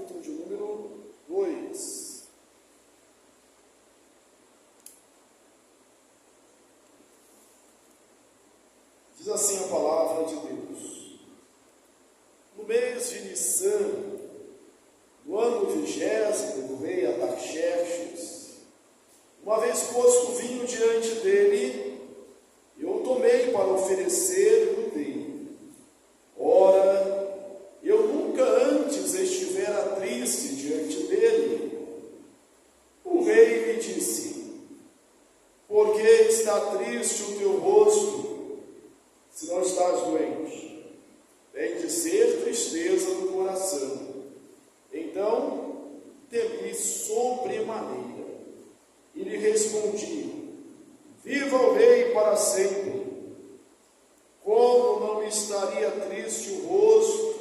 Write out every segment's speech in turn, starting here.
capítulo de número 2. Diz assim a palavra de Deus: no mês de Nissan, no ano 20º do rei Artaxerxes, uma vez posto o vinho diante dele, eu o tomei para oferecer no rei. Ora, eu nunca antes estivera triste diante dele. O rei me disse: por que está triste o teu rosto, se não estás doente? Tem de ser tristeza do coração. Então temi sobremaneira e lhe respondi: viva o rei para sempre! Como não estaria triste o rosto,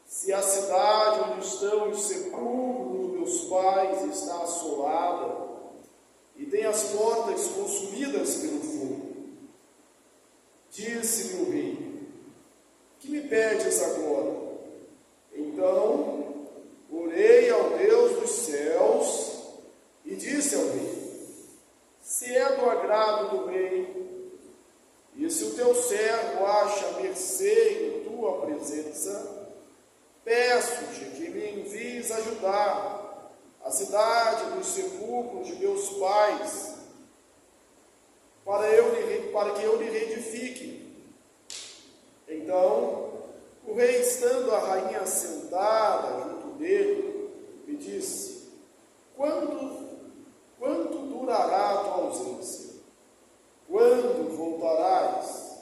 se a cidade onde estão os sepulcros dos meus pais está assolada e tem as portas consumidas pelo fogo? Disse-me o rei: que me pedes agora? Então orei ao Deus dos céus e disse ao rei: se é do agrado do rei, e se o teu servo acha mercê em tua presença, peço-te que me envies ajudar a cidade dos sepulcros de meus pais, para que eu lhe reedifique. Então o rei, estando a rainha sentada junto dele, me disse: quanto durará a tua ausência? Quando voltarás?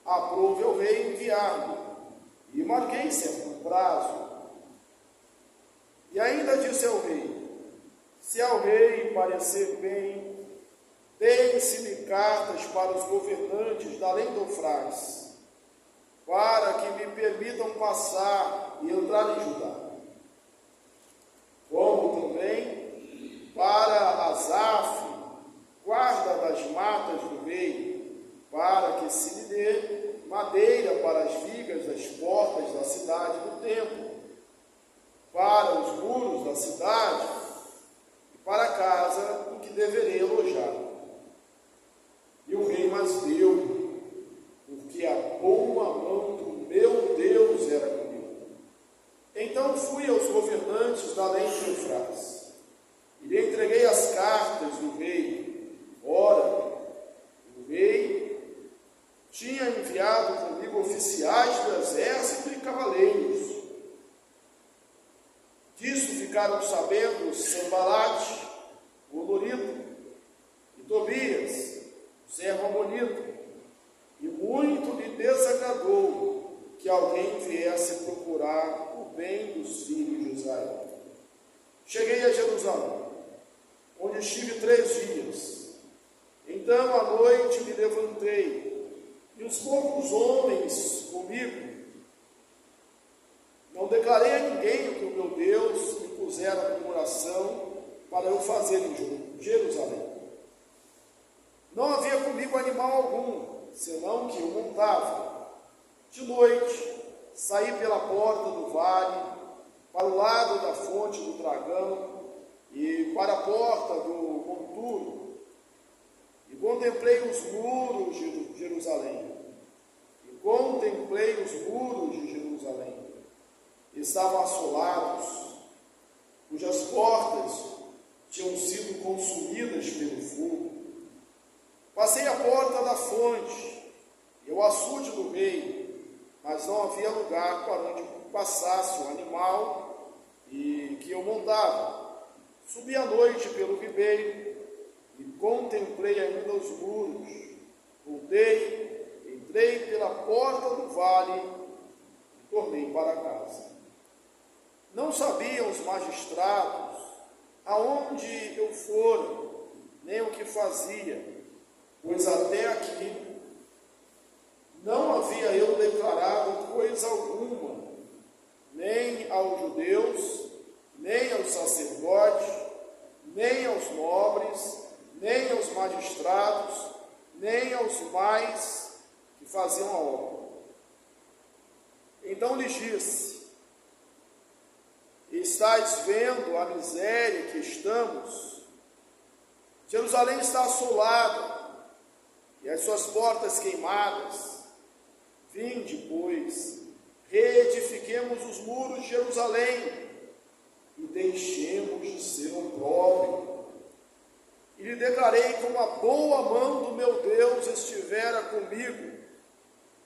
Aprove o rei enviar-me, e marquei certo prazo. E ainda disse ao rei: se ao rei parecer bem, deem-se-me cartas para os governantes da além do Eufrates, para que me permitam passar e entrar em Judá. Como também para Asaf, guarda das matas do rei, para que se lhe dê madeira para as vigas das portas da cidade do templo, para os muros da cidade e para a casa em que deverei alojar. E o rei mas deu, porque a boa mão do meu Deus era comigo. Então fui aos governantes da além do Eufrates e lhe entreguei as cartas do rei. Ora, o rei tinha enviado comigo oficiais do exército e cavaleiros. Disso ficaram sabendo Sanbalate, o Olorito, e Tobias, o servo amonito, e muito lhe desagradou que alguém viesse procurar o bem dos filhos de Israel. Cheguei a Jerusalém, onde estive 3 dias. Então à noite me levantei, e os poucos homens comigo, não declarei a ninguém o que o meu Deus me pusera no coração para eu fazer em Jerusalém. Não havia comigo animal algum, senão que eu montava. De noite, saí pela porta do vale, para o lado da fonte do dragão e para a porta do monturo, e contemplei os muros de Jerusalém. Estavam assolados, cujas portas tinham sido consumidas pelo fogo. Passei a porta da fonte e o açude do rei, mas não havia lugar para onde passasse o animal e que eu montava. Subi à noite pelo ribeiro e contemplei ainda os muros. Voltei, entrei pela porta do vale e tornei para casa. Não sabiam os magistrados aonde eu fora, nem o que fazia, pois até aqui não havia eu declarado coisa alguma, nem aos judeus, nem aos sacerdotes, nem aos nobres, nem aos magistrados, nem aos mais que faziam a obra. Então lhes disse: estáis vendo a miséria que estamos, Jerusalém está assolada e as suas portas queimadas. Vinde, pois, reedifiquemos os muros de Jerusalém e deixemos de ser opróbrio. E lhe declarei como a boa mão do meu Deus estivera comigo,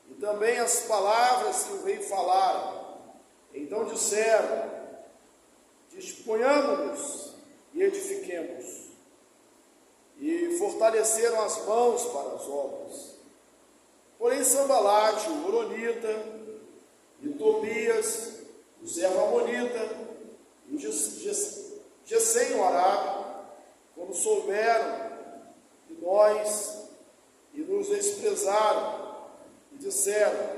e também as palavras que o rei falara. Então disseram: disponhamos-nos e edifiquemos. E fortaleceram as mãos para as obras. Porém Sambalate, o horonita, e Tobias, o servo amonita, e Gesem, o arábio, quando souberam de nós e nos desprezaram, e disseram: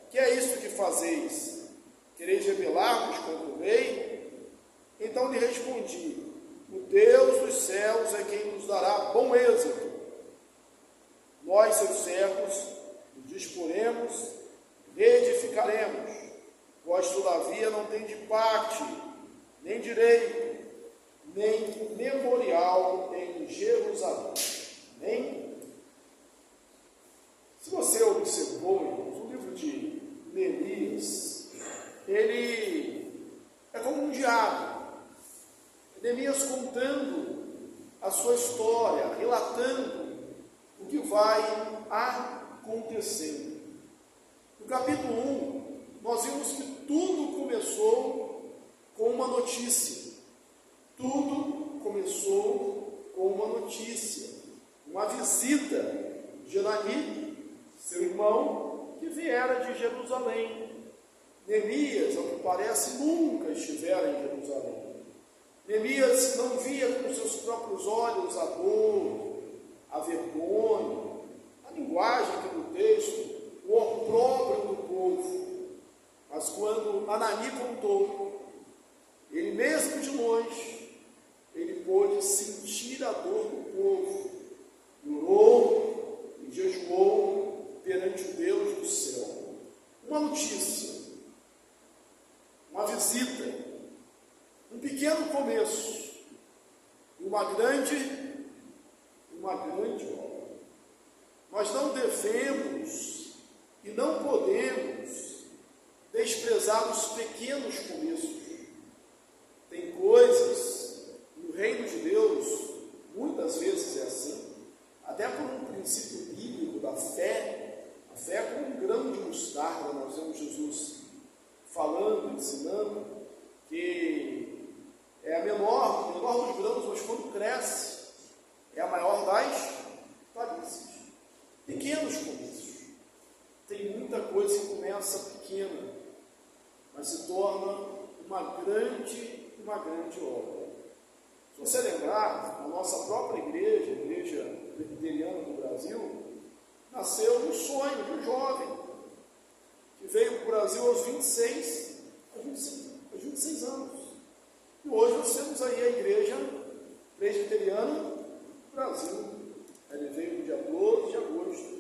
que é isto que fazeis? Quereis rebelar-vos contra o rei? Então lhe respondi: o Deus dos céus é quem nos dará bom êxito. Nós, seus servos, nos disporemos, reedificaremos. Vós, todavia, não tendes parte, nem direito, nem memorial em Jerusalém. Amém? Se você observou, irmãos, o livro de Neemias, ele é como um diário. Neemias contando a sua história, relatando o que vai acontecendo. No capítulo 1, nós vimos que tudo começou com uma notícia. Tudo começou com uma notícia. Uma visita de Hanani, seu irmão, que viera de Jerusalém. Neemias, ao que parece, nunca estivera em Jerusalém. Neemias não via com seus próprios olhos a dor, a vergonha, a linguagem aqui do texto, o opróbrio do povo. Mas quando Hanani contou, ele mesmo de longe, ele pôde sentir a dor do povo, orou e jejuou perante o Deus do céu. Uma notícia, uma visita, um pequeno começo, uma grande obra. Nós não devemos e não podemos desprezar os pequenos começos. Tem coisas no reino de Deus, muitas vezes é assim, até por um princípio bíblico da fé. A fé é como um grão de mostarda. Nós vemos Jesus falando, ensinando que é a menor dos grãos, mas quando cresce, é a maior das hortaliças. Pequenos começos. Tem muita coisa que começa pequena, mas se torna uma grande obra. Se você lembrar, a nossa própria igreja, a Igreja Presbiteriana do Brasil, nasceu no sonho de um jovem que veio para o Brasil aos 26 anos. E hoje nós temos aí a Igreja Presbiteriana do Brasil. Ele veio no dia 12 de agosto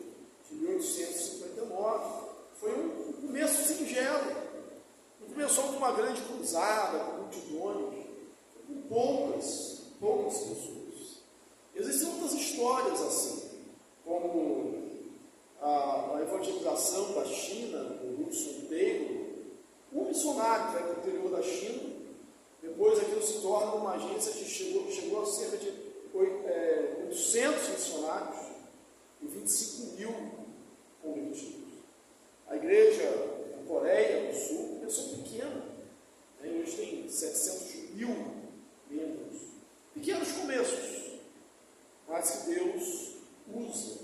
de 1859. Foi um começo singelo. Não começou com uma grande cruzada, com multidões, com poucas pessoas. Existem outras histórias assim, como a evangelização da China, do Hudson Taylor. Um missionário que vai para o interior da China, depois aquilo se torna uma agência que chegou a cerca de 800 missionários e 25 mil convertidos. A igreja da Coreia do Sul começou pequena, hoje tem 700 mil membros. Pequenos começos, mas que Deus usa.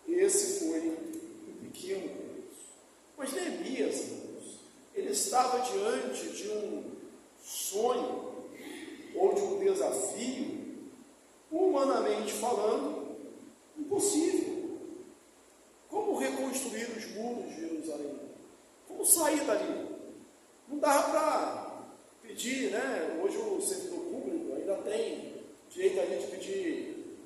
Esse foi um pequeno começo. Mas Neemias, irmãos, ele estava diante de um sonho ou de um desafio, humanamente falando, impossível. Como reconstruir os muros de Jerusalém? Como sair dali? Não dava para pedir, né? Hoje o servidor público ainda tem direito a gente pedir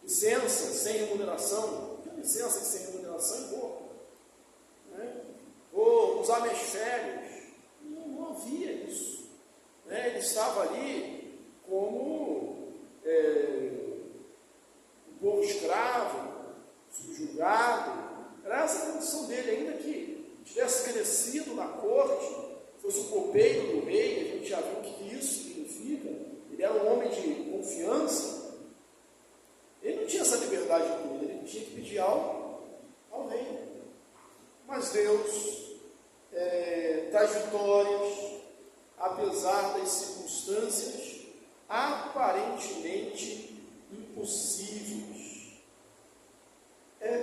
licença sem remuneração. Licença sem remuneração é pouco. Vou usar minhas férias. estava ali como um povo escravo, subjugado. Era essa a condição dele, ainda que tivesse crescido na corte, fosse o copeiro do rei, a gente já viu o que isso significa. Ele era um homem de confiança. Ele não tinha essa liberdade toda, ele tinha que pedir ao rei. Mas Deus traz vitórias, apesar das circunstâncias aparentemente impossíveis.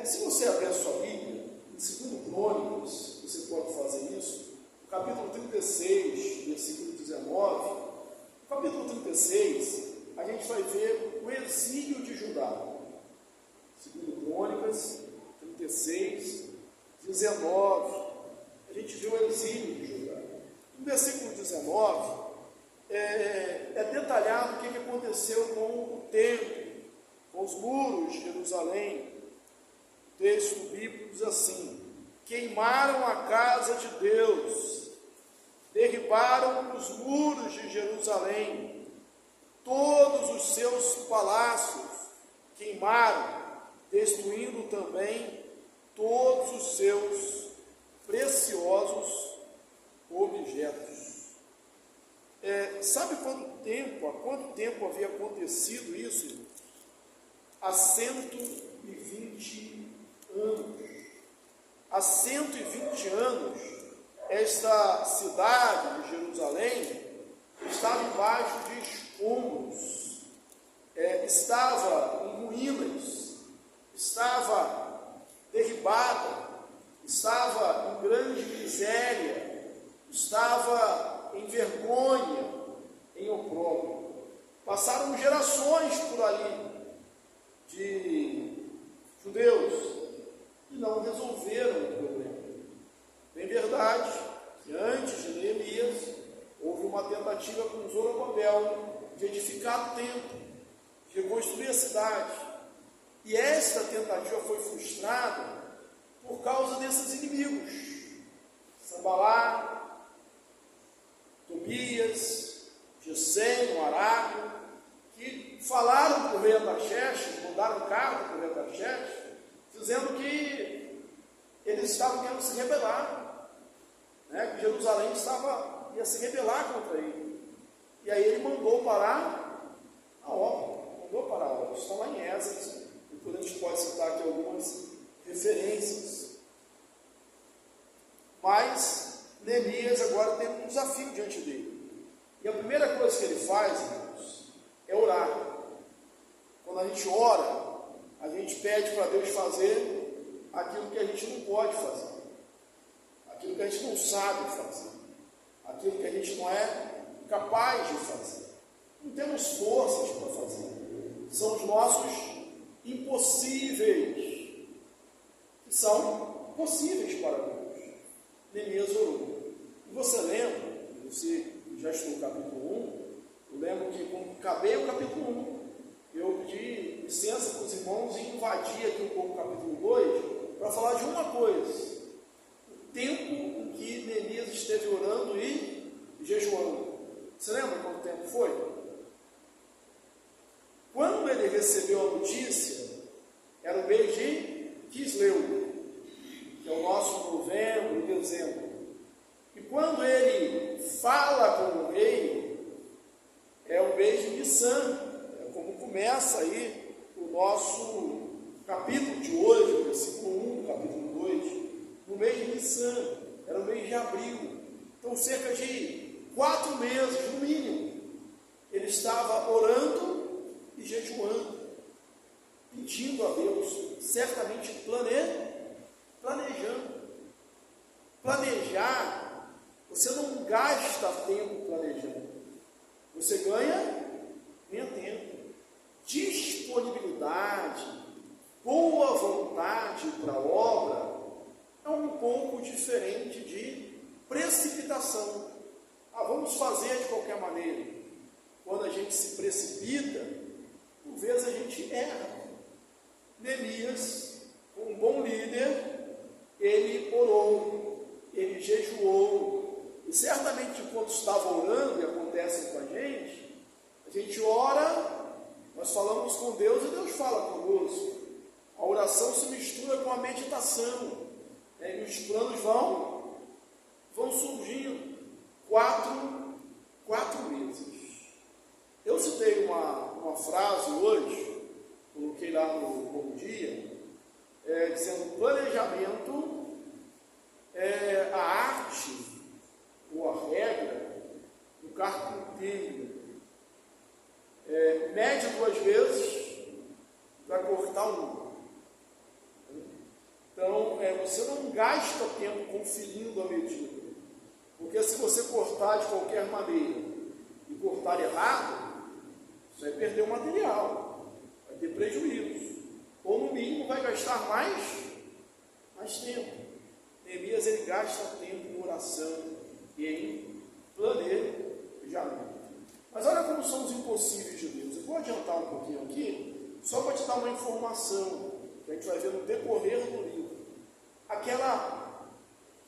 Se você abrir a sua Bíblia, em 2 Crônicas, você pode fazer isso, no capítulo 36, versículo 19, no capítulo 36, a gente vai ver o exílio de Judá. 2 Crônicas 36, 19, a gente vê o exílio de Judá. No versículo 19, é detalhado o que aconteceu com o templo, com os muros de Jerusalém. O texto bíblico diz assim: queimaram a casa de Deus, derribaram os muros de Jerusalém, todos os seus palácios queimaram, destruindo também todos os seus preciosos objetos. Sabe há quanto tempo havia acontecido isso? Há 120 anos. Há 120 anos, esta cidade de Jerusalém estava embaixo de escombros, estava em ruínas, estava derribada, estava em grande miséria, estava em vergonha, em opróbrio. Passaram gerações por ali de judeus e não resolveram o problema. Bem verdade que antes de Neemias houve uma tentativa com Zorobabel de edificar o templo, de reconstruir a cidade. E esta tentativa foi frustrada por causa desses inimigos, Sambalá, Tobias, Gesem, o arábio, que falaram para o rei Artaxerxes, mandaram carta para o rei Artaxerxes, dizendo que eles estavam querendo se rebelar, que Jerusalém ia se rebelar contra ele. E aí ele mandou parar a obra, Isso está lá em Esdras, e a gente pode citar aqui algumas referências. Mas Neemias agora tem um desafio diante dele. E a primeira coisa que ele faz, irmãos, é orar. Quando a gente ora, a gente pede para Deus fazer aquilo que a gente não pode fazer, aquilo que a gente não sabe fazer, aquilo que a gente não é capaz de fazer. Não temos forças para fazer. São os nossos impossíveis, que são possíveis para Deus. Neemias orou. E você lembra, você já estudou o capítulo 1, eu lembro que quando acabei o capítulo 1, eu pedi licença para os irmãos e invadi aqui um pouco o capítulo 2 para falar de uma coisa: o tempo em que Neemias esteve orando e jejuando. Você lembra quanto tempo foi? Quando ele recebeu a notícia, era o mês de Quisleu, que é o nosso novembro e dezembro. E quando ele fala com o rei, é o mês de Nissan. É como começa aí o nosso capítulo de hoje, versículo 1, capítulo 2, no mês de Nissan, era o mês de abril. Então, cerca de 4 meses, no mínimo, ele estava orando e jejuando, pedindo a Deus, certamente planejando. Planejar, você não gasta tempo planejando, você ganha tempo. Disponibilidade, boa vontade para a obra é um pouco diferente de precipitação. Vamos fazer de qualquer maneira. Quando a gente se precipita, por vezes a gente erra. Neemias, um bom líder, ele orou, ele jejuou, E certamente, enquanto estava orando, e acontece com a gente ora, nós falamos com Deus e Deus fala conosco. A oração se mistura com a meditação, né? E os planos vão surgindo. Quatro meses. Eu citei uma frase hoje, coloquei lá no Bom Dia, dizendo: planejamento é a arte ou a regra do carpinteiro. Mede 2 vezes para cortar uma. Então, você não gasta tempo conferindo a medida, porque se você cortar de qualquer maneira e cortar errado, você vai perder o material, vai ter prejuízo, ou no mínimo vai gastar mais tempo. Neemias, ele gasta tempo em oração e em planejamento. Mas olha como são os impossíveis de Deus. Eu vou adiantar um pouquinho aqui, só para te dar uma informação, que a gente vai ver no decorrer do livro. Aquela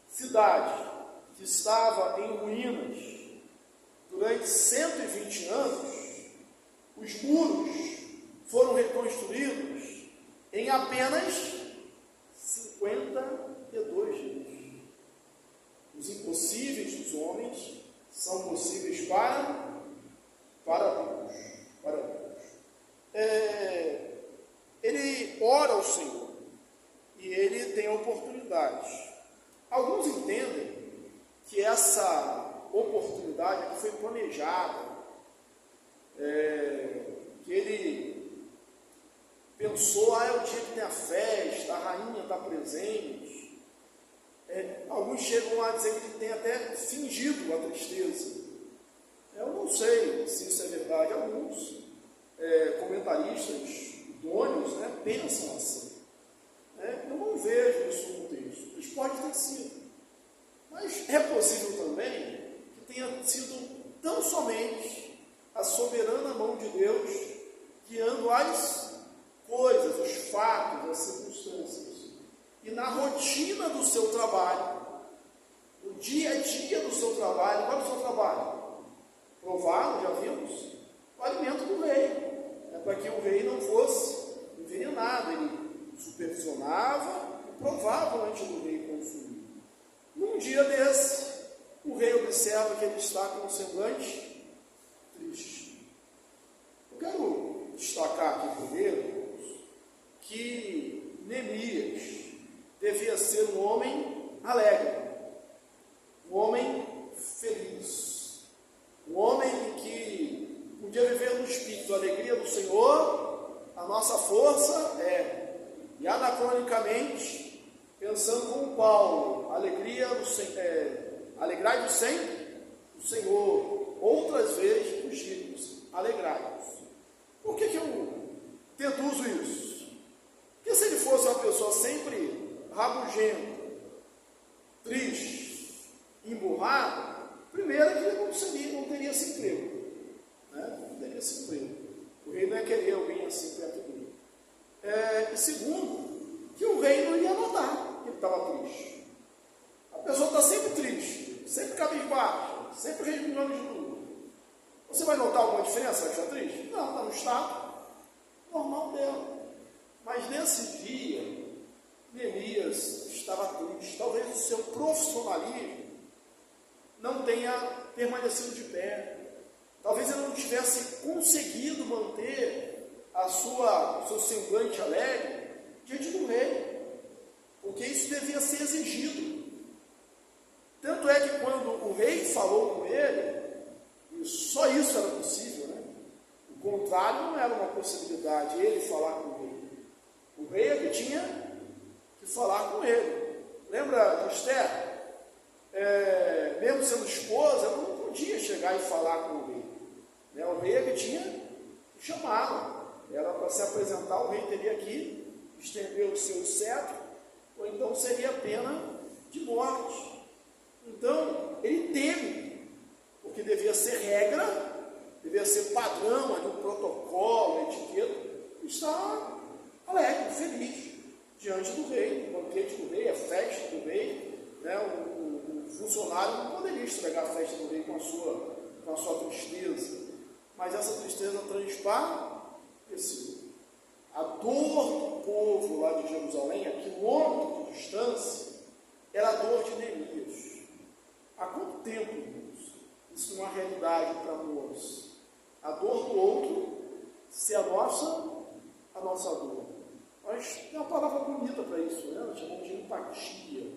cidade que estava em ruínas durante 120 anos, os muros foram reconstruídos em apenas 52 dias. Os impossíveis dos homens são possíveis para Deus. Ele ora ao Senhor e ele tem oportunidades. Alguns entendem que essa oportunidade que foi planejada, que ele pensou: é o dia que tem a festa, a rainha está presente. Alguns chegam a dizer que ele tem até fingido a tristeza. Eu não sei se isso é verdade. Alguns comentaristas idôneos, pensam assim. Eu não vejo isso no texto. Isso pode ter sido. Mas é possível também que tenha sido tão somente a soberana mão de Deus guiando as coisas, os fatos, as circunstâncias. E na rotina do seu trabalho, no dia a dia do seu trabalho, qual é o seu trabalho? Provar, já vimos, o alimento do rei. Para que o rei não fosse envenenado. Ele supervisionava e provava antes do rei consumir. Num dia desse, o rei observa que ele está com um semblante triste. Eu quero destacar aqui primeiro que Neemias devia ser um homem alegre, um homem feliz, um homem que podia viver no espírito. A alegria do Senhor, a nossa força e anacronicamente, pensando como Paulo, alegrai-vos sempre o Senhor, outras vezes os títulos, alegrai-vos. Por que eu deduzo isso? Porque se ele fosse uma pessoa sempre rabugenta, triste, emburrado, primeiro que ele não teria esse emprego. Não teria esse emprego. O rei não ia querer alguém assim perto dele. E segundo, que o rei não ia notar que ele estava triste. A pessoa está sempre triste, sempre cabisbaixa, sempre resmungando de tudo. Você vai notar alguma diferença? Está triste? Não, está no estado normal dela. Mas nesse dia, Neemias estava triste. Talvez o seu profissionalismo não tenha permanecido de pé. Talvez ele não tivesse conseguido manter o seu semblante alegre diante do rei, porque isso devia ser exigido. Tanto é que quando o rei falou com ele, e só isso era possível, o contrário não era uma possibilidade, ele falar com o rei. O rei é que tinha que falar com ele. Lembra de Esther? Mesmo sendo esposa, ela não podia chegar e falar com o rei. O rei é que tinha que chamá-la. Era para se apresentar, o rei teria que estender o seu cetro, ou então seria pena de morte. Então, ele teme, porque devia ser regra, devia ser padrão, um protocolo, etiqueta, estar alegre, feliz, diante do rei, o banquete do rei, a festa do rei, o funcionário não poderia estragar a festa do rei com a sua tristeza, mas essa tristeza transpareceu. A dor do povo lá de Jerusalém, a quilômetros de distância, era a dor de Neemias. Há quanto tempo, irmãos, isso não é uma realidade para nós? A dor do outro ser a nossa dor. Mas tem uma palavra bonita para isso, né? Nós chamamos de empatia,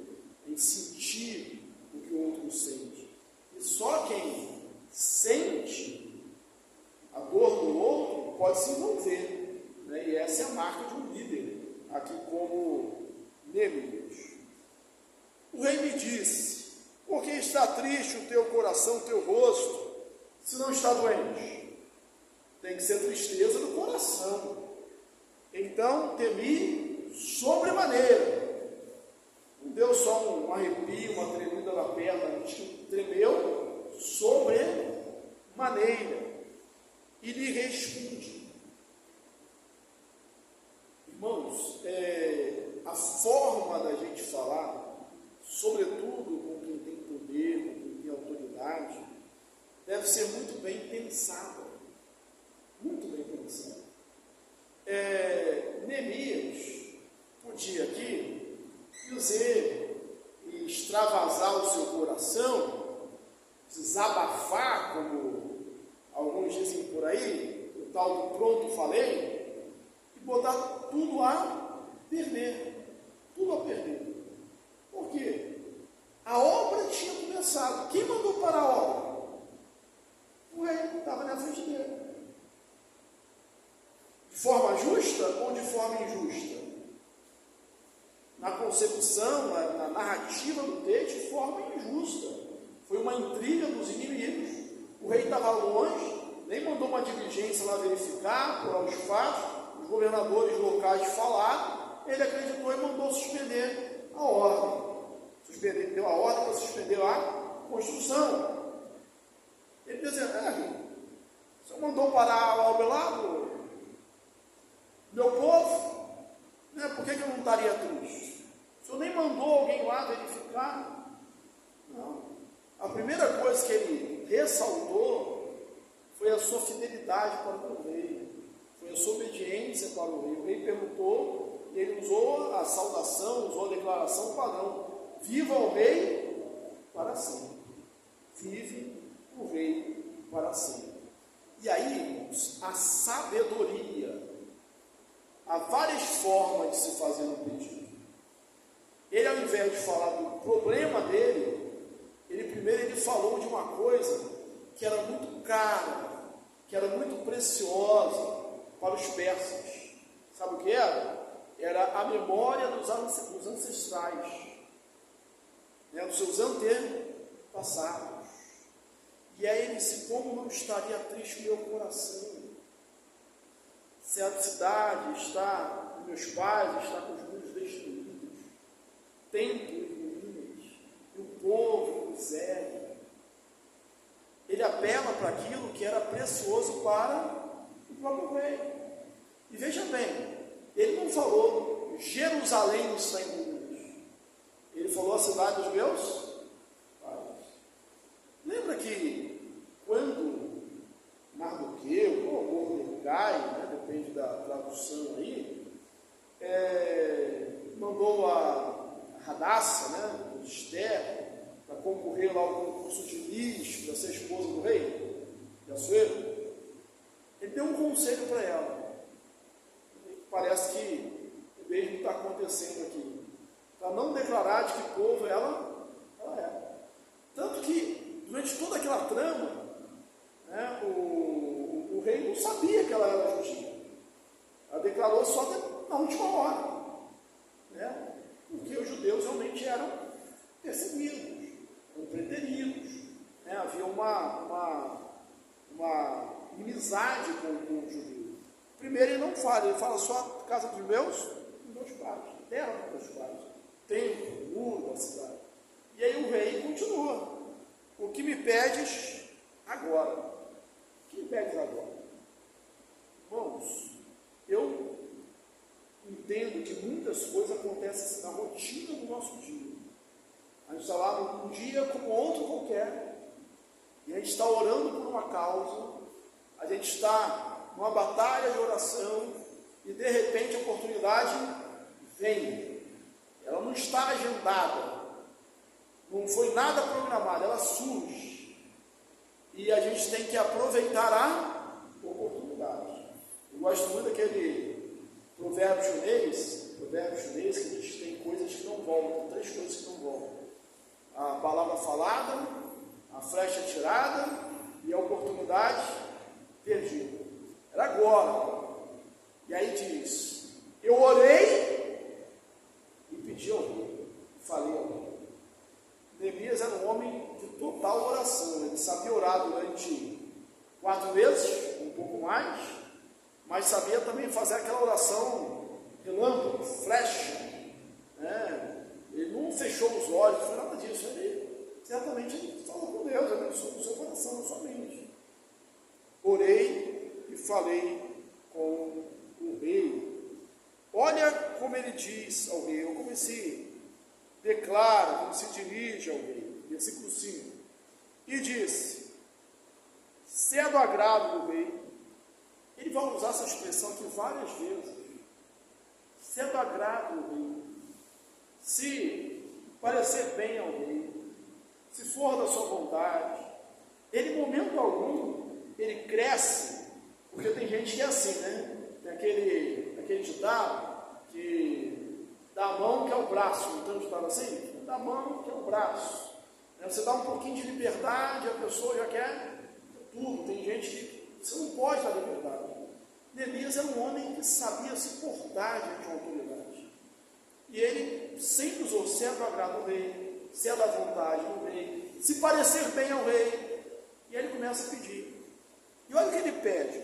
em sentir o que o outro sente. E só quem sente a dor do outro pode se envolver, né? E essa é a marca de um líder, aqui como Neemias. O rei me disse: por que está triste o teu coração, o teu rosto, se não está doente? Tem que ser tristeza do coração. Então temi sobremaneira. Não deu só um arrepio, uma tremida na perna, a gente tremeu sobremaneira. E lhe respondi. Irmãos, a forma da gente falar, sobretudo com quem tem poder, com quem tem autoridade, deve ser muito bem pensada. Muito bem pensada. Neemias podia aqui dizer e extravasar o seu coração, desabafar, como alguns dizem por aí, o tal do pronto falei, e botar tudo a perder. Tudo a perder. Por quê? A obra tinha começado. Quem mandou parar a obra? O rei estava na frente dele. De forma justa ou de forma injusta? Na concepção, na narrativa do texto, de forma injusta. Foi uma intriga dos inimigos. O rei estava longe, nem mandou uma diligência lá verificar, apurar os fatos. Os governadores locais falaram. Ele acreditou e mandou suspender a ordem. Deu a ordem para suspender a construção. Ele dizia: o senhor mandou parar a obra lá, meu povo, né? Por que eu não estaria triste? O senhor nem mandou alguém lá verificar? Não. A primeira coisa que ele ressaltou foi a sua fidelidade para o rei, foi a sua obediência para o rei. O rei perguntou, e ele usou a saudação, usou a declaração padrão: viva o rei para sempre. Vive o rei para sempre. E aí, irmãos, a sabedoria. Há várias formas de se fazer um pedido. Ele, ao invés de falar do problema dele, ele falou de uma coisa que era muito cara, que era muito preciosa para os persas. Sabe o que era? Era a memória dos ancestrais, né, dos seus antepassados. E aí ele disse: como não estaria triste o meu coração? Se a cidade está, meus pais está com os muros destruídos, templo em ruínas, e o povo em miséria. Ele apela para aquilo que era precioso para o próprio rei. E veja bem, ele não falou Jerusalém está em ruínas. Ele falou a cidade dos meus pais. Lembra que quando Mardoqueu ou Mordecai, né, depende da tradução aí, mandou a Radassa, né, Esther, para concorrer lá ao concurso de Miss, para ser esposa do rei, de Assuero. Ele deu um conselho para ela. Parece que o mesmo está acontecendo aqui. Para não declarar de que povo ela é. Tanto que, durante toda aquela trama, né, o rei não sabia que ela era judia. Ela declarou só na última hora, né, porque os judeus realmente eram perseguidos, eram preteridos, né, havia uma inimizade com os judeus. Primeiro ele não fala, ele fala só a casa dos meus pais, terra dos meus pais, templo, muro da cidade. E aí o rei continua: o que me pedes agora? O que me pedes agora? Irmãos, eu entendo que muitas coisas acontecem na rotina do nosso dia. A gente está lá num dia como outro qualquer. quer. E a gente está orando por uma causa, a gente está numa batalha de oração, e de repente a oportunidade vem. Ela não está agendada, não foi nada programado, ela surge. E a gente tem que aproveitar a oportunidade. Eu gosto muito daquele provérbio chinês que diz que tem coisas que não voltam, 3 coisas que não voltam: a palavra falada, a flecha tirada e a oportunidade perdida. Era agora. E aí diz: eu orei e pedi ao rei, falei ao rei. Neemias era um homem de total oração, ele sabia orar durante 4 meses, um pouco mais, mas sabia também fazer aquela oração relâmpago, flecha, né? Ele não fechou os olhos, não foi nada disso, ele certamente falou com Deus, ele abençoou no seu coração, na sua mente. Orei e falei com o rei. Olha como ele diz ao rei, ou como se declara, como se dirige ao rei. Versículo 5. E disse: se é do agrado do rei, ele vai usar essa expressão aqui várias vezes. Se é do agrado do rei, se parecer bem ao rei, se for da sua vontade, ele, em momento algum, ele cresce, porque tem gente que é assim, né? Tem aquele ditado que dá a mão que é o braço, não tem um ditado assim? Dá a mão que é o braço. Você dá um pouquinho de liberdade, a pessoa já quer tudo. Tem gente que você não pode dar liberdade. Neemias era um homem que sabia se portar diante de uma autoridade. E ele sempre usou: se é do agrado do rei, se é da vontade do rei, se parecer bem ao rei. E aí ele começa a pedir. E olha o que ele pede.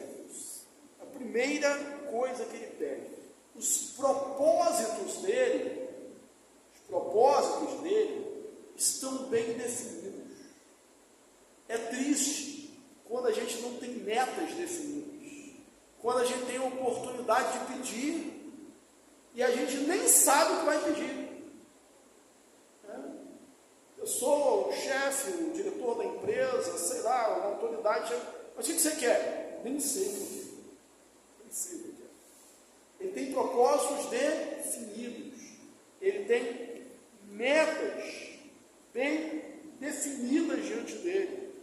A primeira coisa que ele pede: os propósitos dele estão bem definidos. É triste quando a gente não tem metas definidas, quando a gente tem a oportunidade de pedir e a gente nem sabe o que vai pedir. Eu sou o chefe, o diretor da empresa, sei lá, uma autoridade, mas o que você quer? Nem sei o que eu quero. Nem sei o que eu quero. Ele tem propósitos definidos, ele tem metas bem definidas diante dele.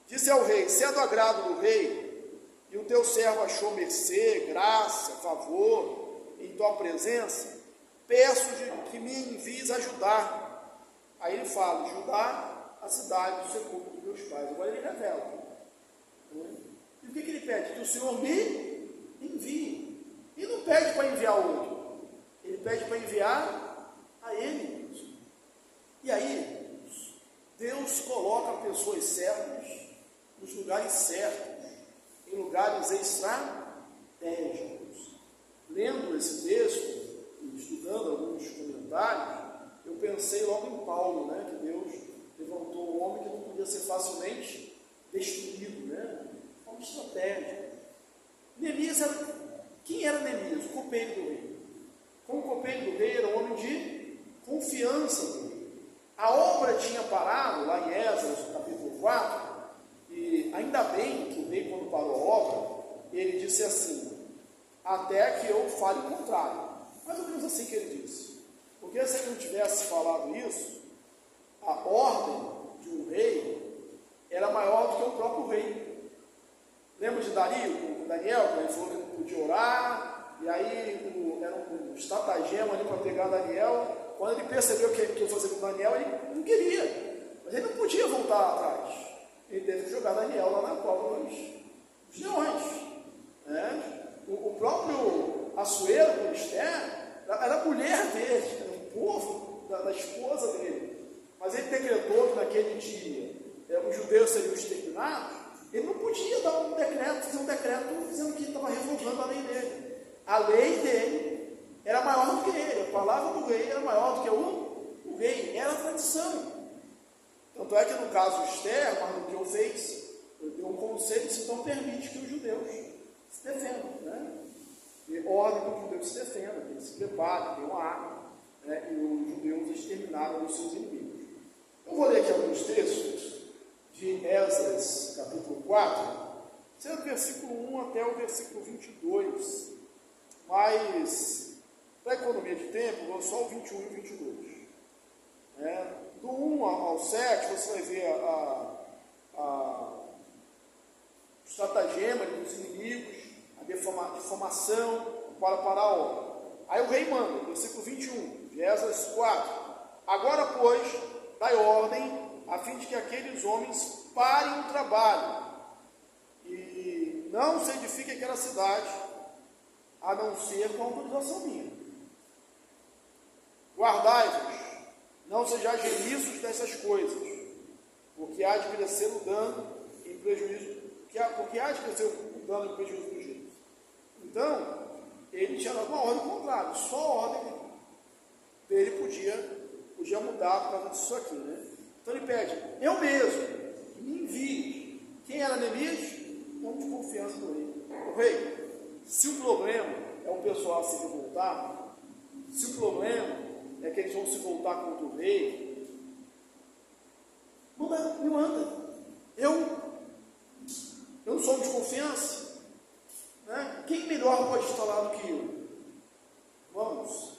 Disse ao rei: se é do agrado do rei, e o teu servo achou mercê, graça, favor em tua presença, peço-te que me envies a Judá. Aí ele fala: Judá, a cidade do sepulcro dos meus pais. Agora ele revela. E o que ele pede? Que o Senhor me envie. E não pede para enviar outro, ele pede para enviar a ele. E aí, Deus coloca pessoas certas nos lugares certos, em lugares estratégicos. Lendo esse texto, estudando alguns comentários, eu pensei logo em Paulo, né? Que Deus levantou um homem que não podia ser facilmente destruído, né? De forma estratégica. Neemias quem era Neemias? O copeiro do rei. Como copeiro do rei, era um homem de confiança do rei. A obra tinha parado lá em Esdras, no capítulo 4, e ainda bem que o rei, quando parou a obra, ele disse assim: até que eu fale o contrário. Mais ou menos assim que ele disse. Porque se ele não tivesse falado isso, a ordem de um rei era maior do que o próprio rei. Lembra de Daniel, quando ele falou que não podia orar, e aí era um estratagema ali para pegar Daniel. Quando ele percebeu o que ia fazer com Daniel, ele não queria, mas ele não podia voltar atrás. Ele teve que jogar Daniel lá na cova dos leões. Né? O próprio Assuero, Esther, era a mulher dele, era o povo da esposa dele. Mas ele decretou que naquele dia os judeus seriam exterminados. Ele não podia dar um decreto, fazer um decreto dizendo que estava revogando a lei dele. A lei dele era maior do que ele, a palavra do rei era maior do que o rei, era a tradição. Tanto é que no caso de Esther, Mardoqueu fez, deu um conselho que então permite que os judeus se defendam, né? E ordem que os judeus se defendam, que eles se preparem, tenham uma arma, né? E os judeus exterminaram os seus inimigos. Eu vou ler aqui alguns textos de Esdras, capítulo 4, sendo do versículo 1 até o versículo 22, mas, para economia de tempo, vou só o 21 e o 22. Do 1 ao 7, você vai ver o estratagema dos inimigos, a difamação para parar a obra. Aí o rei manda, versículo 21, de Esdras 4. Agora, pois, dai ordem, a fim de que aqueles homens parem o trabalho, e não se edifique aquela cidade, a não ser com autorização minha. Guardai-vos, não sejais remisos dessas coisas, porque há de crescer o dano em prejuízo, porque há de crescer o dano em prejuízo dos reis. Então, ele tinha dado uma ordem contrária, só a ordem dele podia mudar por causa disso aqui, né? Então ele pede, eu mesmo, me envie. Quem era Neemias? Homem de confiança do rei. O rei, se o problema é o pessoal se revoltar, se o problema é que eles vão se voltar contra o rei, me manda. Eu não sou de confiança, né? Quem melhor pode estar lá do que eu? Vamos,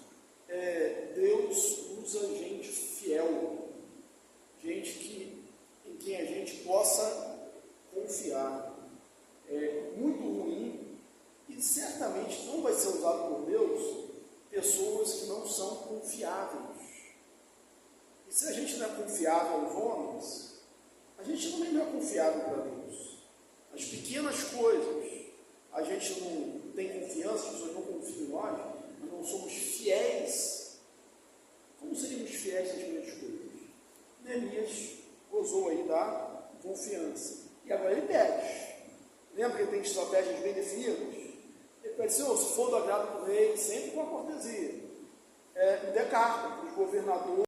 Deus usa gente fiel, gente em quem a gente possa confiar. É muito ruim e certamente não vai ser usado por Deus pessoas que não são confiáveis. E se a gente não é confiável aos homens, a gente também não é confiável para Deus. As pequenas coisas, a gente não tem confiança, as pessoas não confiam em nós, mas não somos fiéis. Como seríamos fiéis nas grandes coisas? Neemias gozou aí da confiança. E agora ele pede. Lembra que ele tem estratégias bem definidas? Ele pede, Senhor, se for do agrado do rei, sempre com a cortesia, me dê carta para os governadores